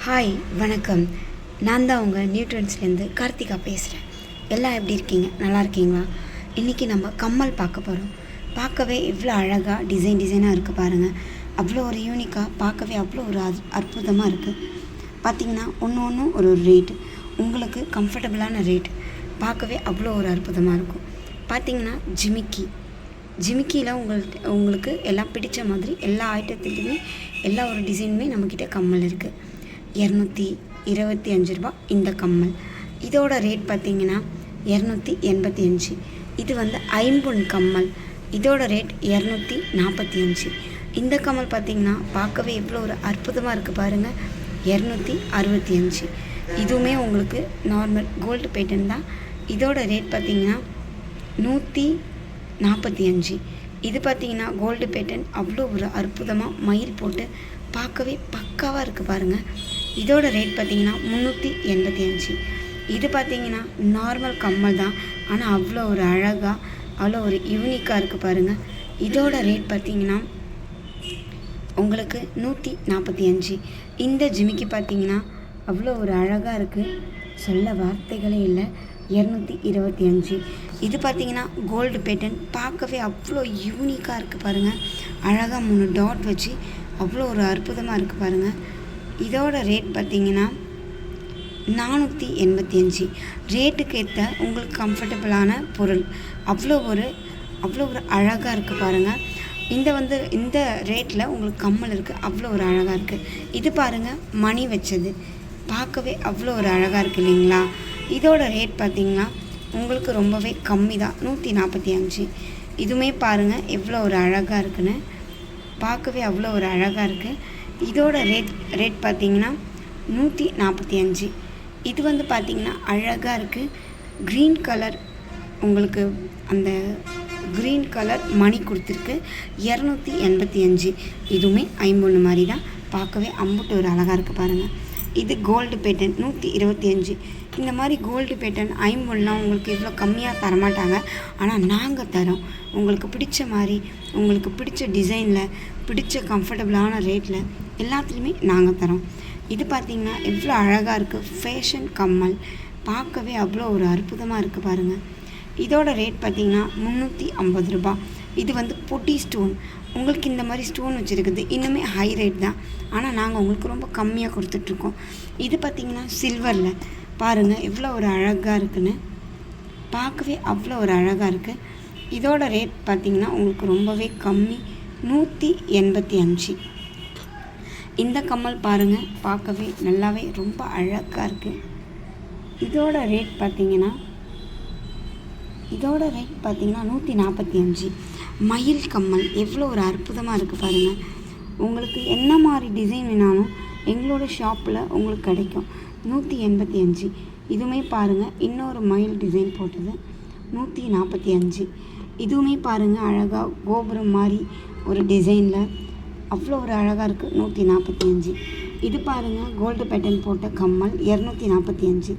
Hi வணக்கம். நான் தான் உங்கள் நியூட்ரன்ஸ்லேருந்து கார்த்திகா பேசுகிறேன். எல்லாம் எப்படி இருக்கீங்க? நல்லா இருக்கீங்களா? இன்றைக்கி நம்ம கம்மல் பார்க்க போகிறோம். பார்க்கவே இவ்வளோ அழகாக டிசைனாக இருக்குது பாருங்கள். அவ்வளோ ஒரு யூனிக்காக பார்க்கவே அவ்வளோ ஒரு அற்புதமாக இருக்குது. பார்த்திங்கன்னா ஒன்று ஒரு ரேட்டு, உங்களுக்கு கம்ஃபர்டபுளான ரேட்டு, பார்க்கவே அவ்வளோ ஒரு அற்புதமாக இருக்கும். பார்த்திங்கன்னா ஜிமிக்கியில் உங்களுக்கு எல்லாம் பிடிச்ச மாதிரி எல்லா ஐட்டத்துலேயுமே எல்லா ஒரு டிசைனுமே நம்மக்கிட்ட கம்மல் இருக்குது. 225 ரூபா இந்த கம்மல். இதோட ரேட் பார்த்திங்கன்னா 285. இது வந்து ஐம்பொன் கம்மல். இதோட ரேட் 245. இந்த கம்மல் பார்த்திங்கன்னா பார்க்கவே இவ்வளோ ஒரு அற்புதமாக இருக்குது பாருங்கள். 265. இதுவுமே உங்களுக்கு நார்மல் கோல்டு பேட்டன் தான். இதோட ரேட் பார்த்திங்கன்னா 145. இது பார்த்திங்கன்னா கோல்டு பேட்டன். அவ்வளோ ஒரு அற்புதமாக மயில் போட்டு பார்க்கவே பக்காவாக இருக்குது பாருங்கள். இதோட ரேட் பார்த்திங்கன்னா 385. இது பார்த்திங்கன்னா நார்மல் கம்மல் தான், ஆனால் அவ்வளோ ஒரு அழகாக அவ்வளோ ஒரு யூனிக்காக இருக்குது பாருங்கள். இதோட ரேட் பார்த்திங்கன்னா உங்களுக்கு 145. இந்த ஜிமிக்கி பார்த்திங்கன்னா அவ்வளோ ஒரு அழகாக இருக்குது, சொல்ல வார்த்தைகளே இல்லை. 225. இது பார்த்திங்கன்னா கோல்டு பேட்டன். பார்க்கவே அவ்வளோ யூனிக்காக இருக்குது பாருங்கள். அழகாக 3 டாட் வச்சு அவ்வளோ ஒரு அற்புதமாக இருக்குது பாருங்கள். இதோட ரேட் பார்த்திங்கன்னா 485. ரேட்டுக்கு ஏற்ற உங்களுக்கு கம்ஃபர்டபுளான பொருள். அவ்வளோ ஒரு அழகாக இருக்குது பாருங்கள். இந்த ரேட்டில் உங்களுக்கு கம்மல் இருக்குது, அவ்வளோ ஒரு அழகாக இருக்குது. இது பாருங்கள், மணி வச்சது, பார்க்கவே அவ்வளோ ஒரு அழகாக இருக்குது இல்லைங்களா? இதோட ரேட் பார்த்திங்கன்னா உங்களுக்கு ரொம்பவே கம்மி தான், 145. இதுவுமே பாருங்கள் எவ்வளோ ஒரு அழகாக இருக்குன்னு, பார்க்கவே அவ்வளோ ஒரு அழகாக இருக்குது. இதோட ரேட் பார்த்திங்கன்னா 145. இது வந்து பார்த்திங்கன்னா அழகாக இருக்குது. க்ரீன் கலர், உங்களுக்கு அந்த க்ரீன் கலர் மணி கொடுத்துருக்கு. 285. இதுவுமே ஐம்பொன்று மாதிரி தான், பார்க்கவே அம்புட்டு ஒரு அழகாக இருக்குது பாருங்கள். இது கோல்டு பேட்டன் 125. இந்த மாதிரி கோல்டு பேட்டன் ஐம்பொன்லாம் உங்களுக்கு இவ்வளோ கம்மியாக தரமாட்டாங்க, ஆனால் நாங்கள் தரோம். உங்களுக்கு பிடிச்ச மாதிரி, உங்களுக்கு பிடிச்ச டிசைனில், பிடிச்ச கம்ஃபர்டபுளான ரேட்டில் எல்லாத்துலேயுமே நாங்கள் தரோம். இது பார்த்திங்கன்னா எவ்வளோ அழகாக இருக்குது. ஃபேஷன் கம்மல், பார்க்கவே அவ்வளோ ஒரு அற்புதமாக இருக்குது பாருங்கள். இதோட ரேட் பார்த்திங்கன்னா 350 ரூபா. இது வந்து பொட்டி ஸ்டோன். உங்களுக்கு இந்த மாதிரி ஸ்டோன் வச்சுருக்குது இன்னுமே ஹை ரேட் தான், ஆனால் நாங்கள் உங்களுக்கு ரொம்ப கம்மியாக கொடுத்துட்ருக்கோம். இது பார்த்திங்கன்னா சில்வரில் பாருங்கள் எவ்வளோ ஒரு அழகாக இருக்குன்னு, பார்க்கவே அவ்வளோ ஒரு அழகாக இருக்குது. இதோட ரேட் பார்த்திங்கன்னா உங்களுக்கு ரொம்பவே கம்மி, 185. இந்த கம்மல் பாருங்கள், பார்க்கவே நல்லாவே ரொம்ப அழகாக இருக்குது. இதோட ரேட் பார்த்திங்கன்னா 145. மயில் கம்மல் எவ்வளோ ஒரு அற்புதமாக இருக்குது பாருங்கள். உங்களுக்கு என்ன மாதிரி டிசைன் வேணாலும் எங்களோட ஷாப்பில் உங்களுக்கு கிடைக்கும். 185. இதுவுமே பாருங்கள் இன்னொரு மயில் டிசைன் போட்டது, 145. இதுவுமே பாருங்கள் அழகாக கோபுரம் மாதிரி ஒரு டிசைனில் அவ்வளோ ஒரு அழகாக இருக்குது, 145. இது பாருங்கள் கோல்டு பேட்டன் போட்ட கம்மல், 245.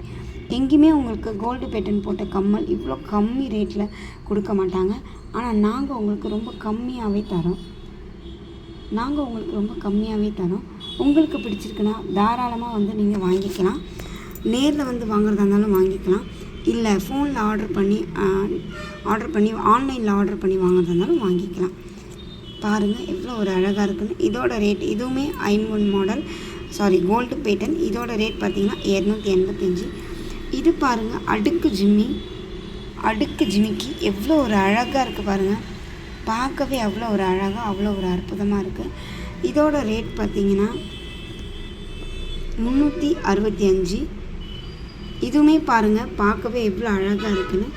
எங்கேயுமே உங்களுக்கு கோல்டு பேட்டன் போட்ட கம்மல் இவ்வளோ கம்மி ரேட்டில் கொடுக்க மாட்டாங்க, ஆனால் நாங்கள் உங்களுக்கு ரொம்ப கம்மியாகவே தரோம். உங்களுக்கு பிடிச்சிருக்குன்னா தாராளமாக வந்து நீங்கள் வாங்கிக்கலாம். நேரில் வந்து வாங்குறதா இருந்தாலும் வாங்கிக்கலாம், இல்லை ஃபோனில் ஆர்டர் பண்ணி ஆன்லைனில் ஆர்டர் பண்ணி வாங்குறதா இருந்தாலும் வாங்கிக்கலாம். பாருங்கள் எவ்வளோ ஒரு அழகாக இருக்குன்னு. இதோட ரேட், இதுவுமே ஐம்பொன் மாடல், கோல்டு பேட்டன். இதோட ரேட் பார்த்திங்கன்னா 285. இது பாருங்கள் அடுக்கு ஜிமிக்கி எவ்வளோ ஒரு அழகாக இருக்குது பாருங்கள். பார்க்கவே அவ்வளோ ஒரு அழகாக அவ்வளோ ஒரு அற்புதமாக இருக்குது. இதோட ரேட் பார்த்திங்கன்னா 365. இதுவுமே பாருங்கள் பார்க்கவே எவ்வளோ அழகாக இருக்குன்னு.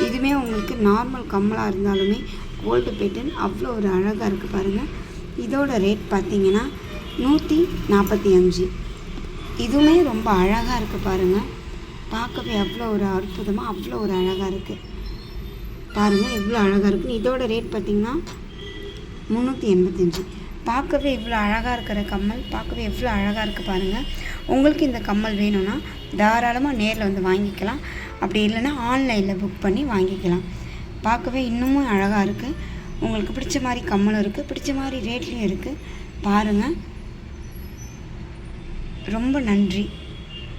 இதுவுமே உங்களுக்கு நார்மல் கம்மலாக இருந்தாலுமே கோல்டு பேட்டன் அவ்வளோ ஒரு அழகாக இருக்குது பாருங்கள். இதோட ரேட் பார்த்திங்கன்னா 145. இதுவுமே ரொம்ப அழகாக இருக்குது பாருங்கள். பார்க்கவே அவ்வளோ ஒரு அற்புதமாக அவ்வளோ ஒரு அழகாக இருக்குது பாருங்கள், எவ்வளோ அழகாக இருக்குன்னு. இதோட ரேட் பார்த்திங்கன்னா 385. பார்க்கவே இவ்வளோ அழகாக இருக்கிற கம்மல், பார்க்கவே எவ்வளோ அழகாக இருக்குது பாருங்கள். உங்களுக்கு இந்த கம்மல் வேணும்னா தாராளமாக நேரில் வந்து வாங்கிக்கலாம், அப்படி இல்லைன்னா ஆன்லைனில் புக் பண்ணி வாங்கிக்கலாம். பார்க்கவே இன்னமும் அழகாக இருக்குது. உங்களுக்கு பிடிச்ச மாதிரி கம்மலும் இருக்குது, பிடிச்ச மாதிரி ரேட்லேயும் இருக்குது பாருங்கள். ரொம்ப நன்றி.